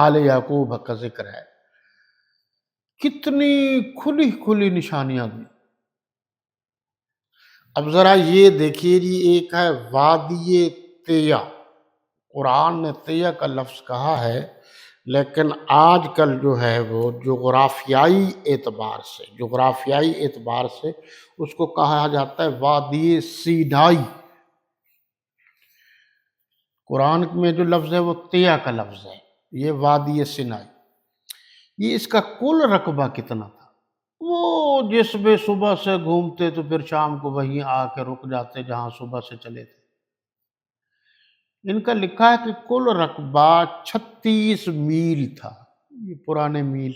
آل یعقوب کا ذکر ہے، کتنی کھلی کھلی نشانیاں دی۔ اب ذرا یہ دیکھیے جی، ایک ہے وادی طیہ، قرآن نے طیہ کا لفظ کہا ہے، لیکن آج کل جو ہے وہ جغرافیائی اعتبار سے اس کو کہا جاتا ہے وادی سینائی۔ قرآن میں جو لفظ ہے وہ طیہ کا لفظ ہے، یہ وادی سینائی۔ یہ اس کا کل رقبہ کتنا تھا؟ وہ جس میں صبح سے گھومتے تو پھر شام کو وہیں آ کے رک جاتے جہاں صبح سے چلے تھے۔ ان کا لکھا ہے کہ کل رقبہ 36 میل تھا، یہ پرانے میل،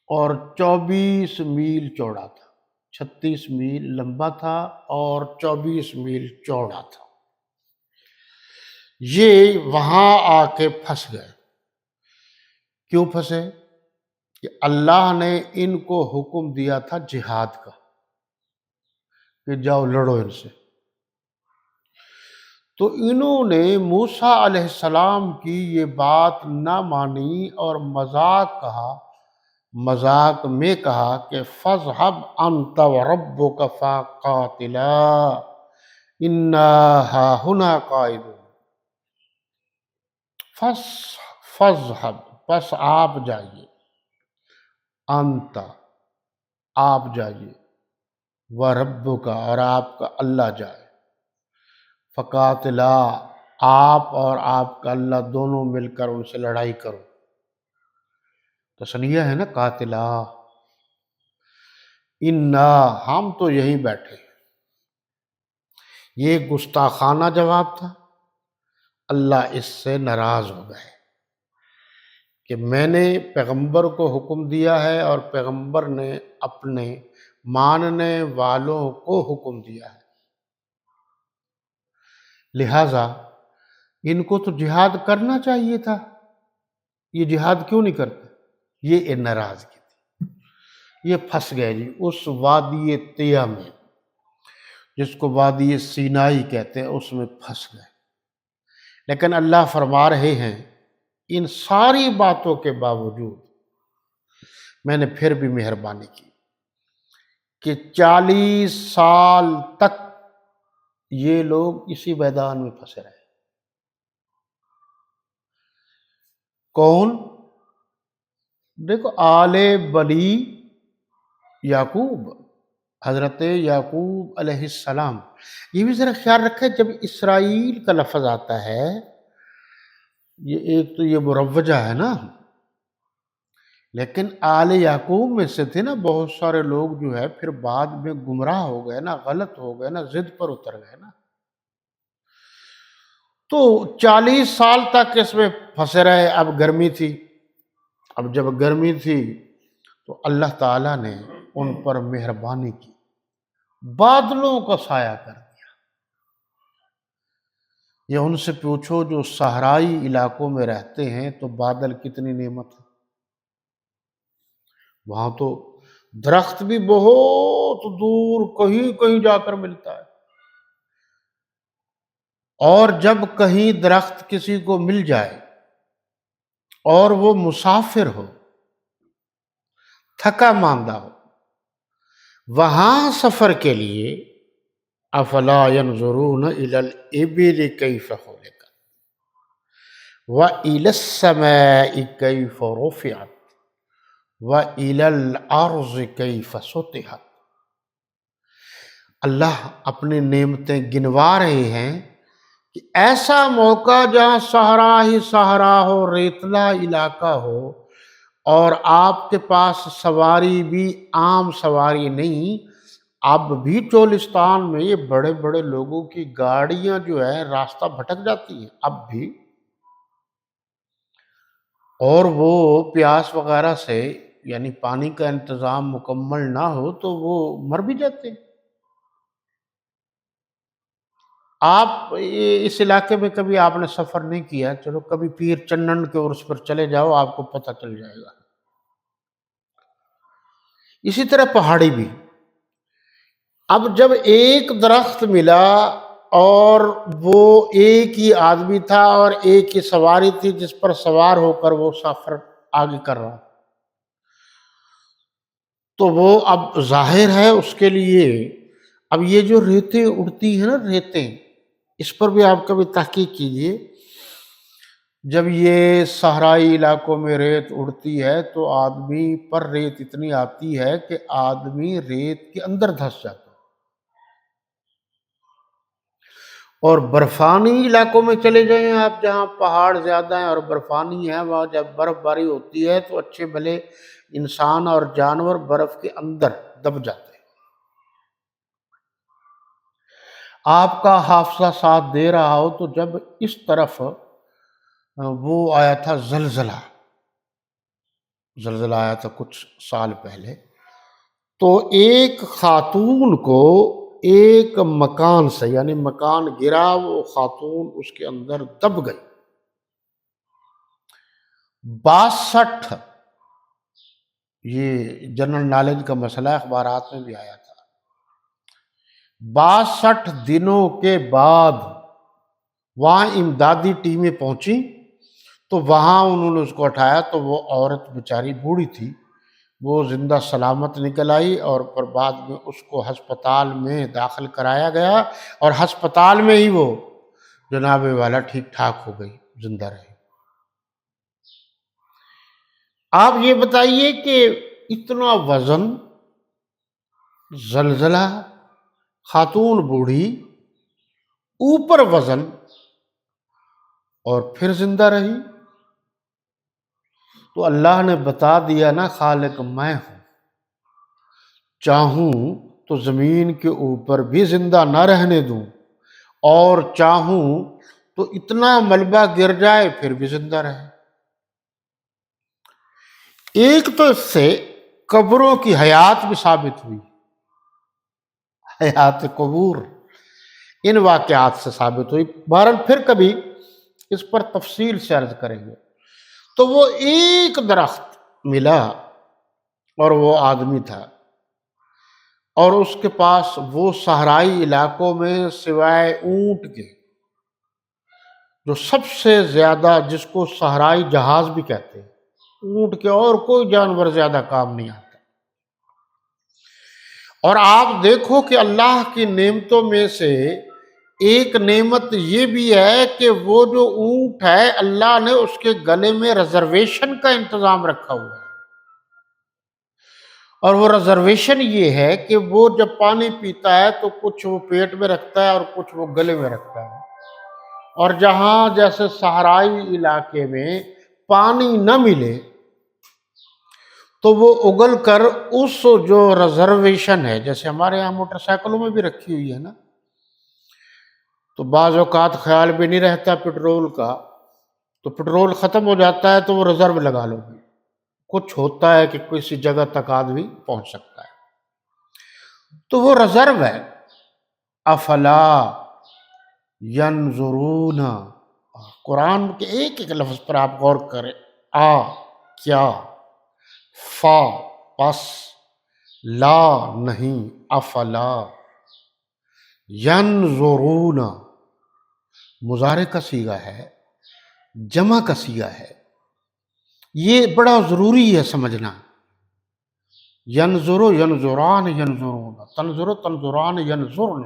اور 24 میل چوڑا تھا۔ 36 میل لمبا تھا اور 24 میل چوڑا تھا۔ یہ وہاں آ کے پھنس گئے۔ کیوں پھنسے؟ کہ اللہ نے ان کو حکم دیا تھا جہاد کا، کہ جاؤ لڑو ان سے۔ تو انہوں نے موسیٰ علیہ السلام کی یہ بات نہ مانی اور مذاق میں کہا کہ فَاذْهَبْ أَنْتَ وَرَبُّكَ فَقَاتِلَا إِنَّا هَاهُنَا قَاعِدُونَ۔ فَاذْهَبْ، پس آپ جائیے، انت، آپ جائیے، وَرَبُّكَ، اور آپ کا اللہ جائے، فقاتلا، آپ اور آپ کا اللہ دونوں مل کر ان سے لڑائی کرو۔ تثنیہ ہے نا، قاتلا، انا، ہم تو یہیں بیٹھے۔ یہ گستاخانہ جواب تھا۔ اللہ اس سے ناراض ہو گئے کہ میں نے پیغمبر کو حکم دیا ہے اور پیغمبر نے اپنے ماننے والوں کو حکم دیا ہے، لہٰذا ان کو تو جہاد کرنا چاہیے تھا، یہ جہاد کیوں نہیں کرتے؟ یہ ناراضگی تھی۔ یہ پھنس گئے جی اس وادی طیہ میں، جس کو وادی سینائی کہتے ہیں، اس میں پھنس گئے۔ لیکن اللہ فرما رہے ہیں ان ساری باتوں کے باوجود میں نے پھر بھی مہربانی کی کہ 40 سال تک یہ لوگ اسی میدان میں پھنسے رہے۔ کون؟ دیکھو، آل بنی یعقوب، حضرت یعقوب علیہ السلام۔ یہ بھی ذرا خیال رکھیں، جب اسرائیل کا لفظ آتا ہے، یہ ایک تو یہ مروجہ ہے نا، لیکن آل یعقوب میں سے تھے نا بہت سارے لوگ جو ہے پھر بعد میں گمراہ ہو گئے نا، غلط ہو گئے نا، ضد پر اتر گئے نا۔ تو 40 سال تک اس میں پھنسے رہے۔ اب گرمی تھی، اب جب گرمی تھی تو اللہ تعالیٰ نے ان پر مہربانی کی، بادلوں کا سایہ کر دیا۔ یہ ان سے پوچھو جو صحرائی علاقوں میں رہتے ہیں تو بادل کتنی نعمت ہے۔ وہاں تو درخت بھی بہت دور کہیں کہیں جا کر ملتا ہے، اور جب کہیں درخت کسی کو مل جائے اور وہ مسافر ہو، تھکا ماندہ ہو، وہاں سفر کے لیے افلا ينظرون الى الابل كيف خلقت والى السماء كيف رفعت والى الارض كيف سطحت۔ اللہ اپنی نعمتیں گنوا رہے ہیں کہ ایسا موقع جہاں صحرا ہی صحرا ہو، ریتلا علاقہ ہو، اور آپ کے پاس سواری بھی عام سواری نہیں، اب بھی چولستان میں یہ بڑے بڑے لوگوں کی گاڑیاں جو ہے راستہ بھٹک جاتی ہیں اب بھی، اور وہ پیاس وغیرہ سے یعنی پانی کا انتظام مکمل نہ ہو تو وہ مر بھی جاتے ہیں۔ آپ اس علاقے میں کبھی آپ نے سفر نہیں کیا، چلو کبھی پیر چنن کے عرس پر چلے جاؤ، آپ کو پتہ چل جائے گا۔ اسی طرح پہاڑی بھی، اب جب ایک درخت ملا اور وہ ایک ہی آدمی تھا اور ایک ہی سواری تھی جس پر سوار ہو کر وہ سفر آگے کر رہا. تو وہ اب ظاہر ہے اس کے لیے اب یہ جو ریتیں اڑتی ہیں نا، ریتیں، اس پر بھی آپ کبھی تحقیق کیجئے. جب یہ صحرائی علاقوں میں ریت اڑتی ہے تو آدمی پر ریت اتنی آتی ہے کہ آدمی ریت کے اندر دھس جاتا ہے. اور برفانی علاقوں میں چلے جائیں آپ، جہاں پہاڑ زیادہ ہیں اور برفانی ہے، وہاں جب برف باری ہوتی ہے تو اچھے بھلے انسان اور جانور برف کے اندر دب جاتے ہیں. آپ کا حافظہ ساتھ دے رہا ہو تو جب اس طرف وہ آیا تھا زلزلہ آیا تھا کچھ سال پہلے، تو ایک خاتون کو ایک مکان سے، یعنی مکان گرا، وہ خاتون اس کے اندر دب گئی. 62، یہ جنرل نالج کا مسئلہ اخبارات میں بھی آیا تھا. 62 دنوں کے بعد وہاں امدادی ٹیمیں پہنچی تو وہاں انہوں نے اس کو اٹھایا تو وہ عورت بیچاری بوڑھی تھی، وہ زندہ سلامت نکل آئی، اور پھر بعد میں اس کو ہسپتال میں داخل کرایا گیا اور ہسپتال میں ہی وہ جناب والا ٹھیک ٹھاک ہو گئی، زندہ رہی. آپ یہ بتائیے کہ اتنا وزن، زلزلہ، خاتون بوڑھی، اوپر وزن، اور پھر زندہ رہی. تو اللہ نے بتا دیا نا، خالق میں ہوں، چاہوں تو زمین کے اوپر بھی زندہ نہ رہنے دوں، اور چاہوں تو اتنا ملبہ گر جائے پھر بھی زندہ رہے. ایک تو اس سے قبروں کی حیات بھی ثابت ہوئی، حیات قبور ان واقعات سے ثابت ہوئی. بہرحال پھر کبھی اس پر تفصیل سے عرض کریں گے. تو وہ ایک درخت ملا اور وہ آدمی تھا، اور اس کے پاس وہ صحرائی علاقوں میں سوائے اونٹ کے، جو سب سے زیادہ، جس کو صحرائی جہاز بھی کہتے ہیں، اونٹ کے اور کوئی جانور زیادہ کام نہیں آتا. اور آپ دیکھو کہ اللہ کی نعمتوں میں سے ایک نعمت یہ بھی ہے کہ وہ جو اونٹ ہے، اللہ نے اس کے گلے میں ریزرویشن کا انتظام رکھا ہوا ہے. اور وہ ریزرویشن یہ ہے کہ وہ جب پانی پیتا ہے تو کچھ وہ پیٹ میں رکھتا ہے اور کچھ وہ گلے میں رکھتا ہے. اور جہاں جیسے صحرائی علاقے میں پانی نہ ملے تو وہ اگل کر اس جو ریزرویشن ہے، جیسے ہمارے یہاں موٹر سائیکلوں میں بھی رکھی ہوئی ہے نا، تو بعض اوقات خیال بھی نہیں رہتا پٹرول کا، تو پٹرول ختم ہو جاتا ہے تو وہ ریزرو لگا لو گے. کچھ ہوتا ہے کہ کسی جگہ تک آدمی پہنچ سکتا ہے، تو وہ ریزرو ہے. افلا ینظرون، قرآن کے ایک ایک لفظ پر آپ غور کریں. کیا، فا پس، لا نہیں، افلا ینظرون مضارع کا صیغہ ہے، جمع کا صیغہ ہے. یہ بڑا ضروری ہے سمجھنا. ینظر، ینظران، ینظرون، تنظر، تنظران، ینظرن،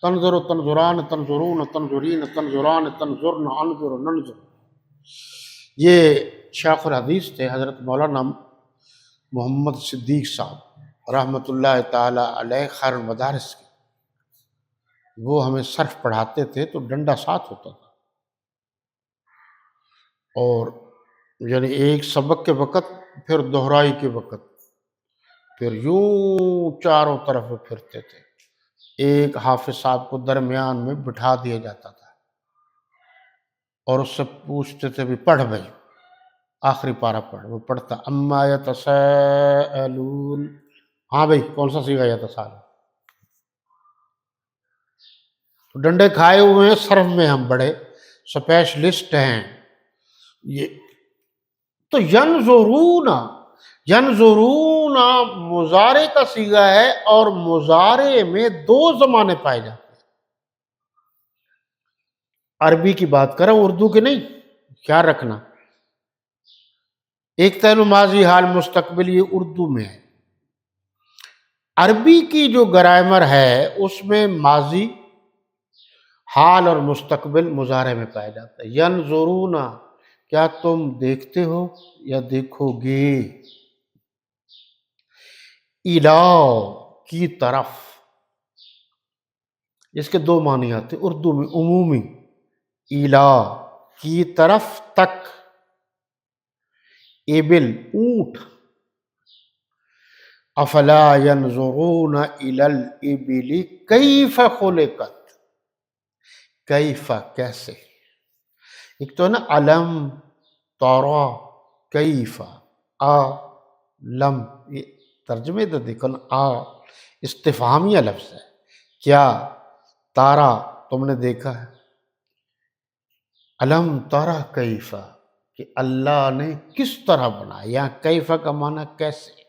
تنظر، تنظران، تنظرون، تنظرین، تنظران، تنظرن، انظر، ننظر. یہ شیخ الحدیث تھے حضرت مولانا محمد صدیق صاحب رحمۃ اللہ تعالی علیہ، خیر المدارس کے. وہ ہمیں صرف پڑھاتے تھے تو ڈنڈا ساتھ ہوتا تھا، اور یعنی ایک سبق کے وقت، پھر دہرائی کے وقت، پھر یوں چاروں طرف پھرتے تھے. ایک حافظ صاحب کو درمیان میں بٹھا دیا جاتا تھا اور اس سے پوچھتے تھے بھی پڑھ بھائی، آخری پارہ پڑھ. وہ پڑھتا اما یتساءلون. ہاں بھائی کون سا صیغہ یتساءلون؟ تو ڈنڈے کھائے ہوئے ہیں، صرف میں ہم بڑے اسپیشلسٹ ہیں. یہ تو ینظرون، ینظرون مضارع کا صیغہ ہے، اور مضارع میں دو زمانے پائے جاتے ہیں. عربی کی بات کر رہا ہوں، اردو کے نہیں، خیال رکھنا۔ ایک تین ماضی حال مستقبل یہ اردو میں ہے، عربی کی جو گرامر ہے اس میں ماضی حال اور مستقبل مضارع میں پایا جاتا ہے۔ ینظرون، کیا تم دیکھتے ہو یا دیکھو گے، الی کی طرف، اس کے دو معنی آتے ہیں اردو میں عمومی، الی کی طرف تک، ابل اونٹ، افلا ینظرون الی الابل کیف خلقت، کیف کیسے، ایک تو ہے نا علم تارا کیف، لم، یہ ترجمے تو دیکھو نا، استفہامیہ لفظ ہے، کیا تارا تم نے دیکھا ہے، علم تارا کیف کہ اللہ نے کس طرح بنایا، یہاں کیف کا معنی کیسے،